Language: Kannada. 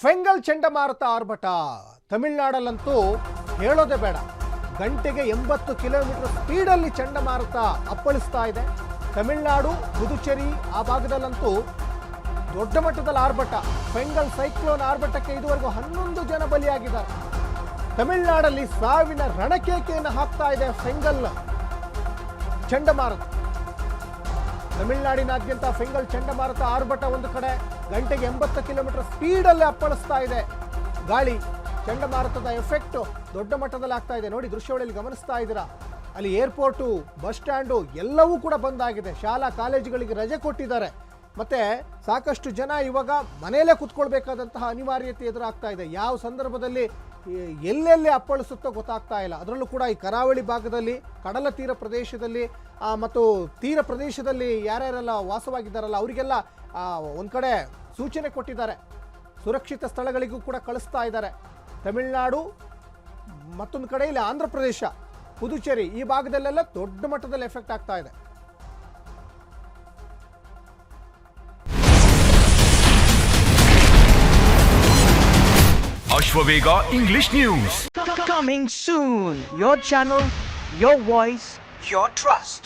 ಫೆಂಗಲ್ ಚಂಡಮಾರುತ ಆರ್ಭಟ ತಮಿಳುನಾಡಲ್ಲಂತೂ ಹೇಳೋದೇ ಬೇಡ. ಗಂಟೆಗೆ 80 ಕಿಲೋಮೀಟರ್ ಸ್ಪೀಡಲ್ಲಿ ಚಂಡಮಾರುತ ಅಪ್ಪಳಿಸ್ತಾ ಇದೆ. ತಮಿಳುನಾಡು, ಪುದುಚೇರಿ ಆ ಭಾಗದಲ್ಲಂತೂ ದೊಡ್ಡ ಮಟ್ಟದಲ್ಲಿ ಆರ್ಭಟ. ಫೆಂಗಲ್ ಸೈಕ್ಲೋನ್ ಆರ್ಭಟಕ್ಕೆ ಇದುವರೆಗೂ 11 ಜನ ಬಲಿಯಾಗಿದ್ದಾರೆ. ತಮಿಳುನಾಡಲ್ಲಿ ಸಾವಿನ ರಣಕೇಕೆಯನ್ನು ಹಾಕ್ತಾ ಇದೆ ಫೆಂಗಲ್ ಚಂಡಮಾರುತ. ತಮಿಳುನಾಡಿನಾದ್ಯಂತ ಫೆಂಗಲ್ ಚಂಡಮಾರುತ ಆರ್ಭಟ ಒಂದು ಕಡೆ ಗಂಟೆಗೆ 80 ಕಿಲೋಮೀಟರ್ ಸ್ಪೀಡಲ್ಲಿ ಅಪ್ಪಳಿಸ್ತಾ ಇದೆ. ಗಾಳಿ ಚಂಡಮಾರುತದ ಎಫೆಕ್ಟ್ ದೊಡ್ಡ ಮಟ್ಟದಲ್ಲಿ ಆಗ್ತಾ ಇದೆ. ನೋಡಿ ದೃಶ್ಯಾವಳಿಯಲ್ಲಿ ಗಮನಿಸ್ತಾ ಇದ್ದೀರಾ. ಅಲ್ಲಿ ಏರ್ಪೋರ್ಟು, ಬಸ್ ಸ್ಟ್ಯಾಂಡು ಎಲ್ಲವೂ ಕೂಡ ಬಂದಾಗಿದೆ. ಶಾಲಾ ಕಾಲೇಜುಗಳಿಗೆ ರಜೆ ಕೊಟ್ಟಿದ್ದಾರೆ. ಮತ್ತೆ ಸಾಕಷ್ಟು ಜನ ಇವಾಗ ಮನೆಯಲ್ಲೇ ಕುತ್ಕೊಳ್ಬೇಕಾದಂತಹ ಅನಿವಾರ್ಯತೆ ಎದುರಾಗ್ತಾ ಇದೆ. ಯಾವ ಸಂದರ್ಭದಲ್ಲಿ ಎಲ್ಲೆಲ್ಲಿ ಅಪ್ಪಳಿಸುತ್ತೋ ಗೊತ್ತಾಗ್ತಾ ಇಲ್ಲ. ಅದರಲ್ಲೂ ಕೂಡ ಈ ಕರಾವಳಿ ಭಾಗದಲ್ಲಿ, ಕಡಲ ತೀರ ಪ್ರದೇಶದಲ್ಲಿ ಮತ್ತು ತೀರ ಪ್ರದೇಶದಲ್ಲಿ ಯಾರ್ಯಾರೆಲ್ಲ ವಾಸವಾಗಿದ್ದಾರಲ್ಲ ಅವರಿಗೆಲ್ಲ ಒಂದು ಕಡೆ ಸೂಚನೆ ಕೊಟ್ಟಿದ್ದಾರೆ. ಸುರಕ್ಷಿತ ಸ್ಥಳಗಳಿಗೂ ಕೂಡ ಕಳಿಸ್ತಾ ಇದ್ದಾರೆ. ತಮಿಳುನಾಡು, ಮತ್ತೊಂದು ಕಡೆ ಇಲ್ಲಿ ಆಂಧ್ರ ಪ್ರದೇಶ, ಪುದುಚೇರಿ ಈ ಭಾಗದಲ್ಲೆಲ್ಲ ದೊಡ್ಡ ಮಟ್ಟದಲ್ಲಿ ಎಫೆಕ್ಟ್ ಆಗ್ತಾ ಇದೆ. Ashwavega English News. Coming soon. Your channel, your voice, your trust.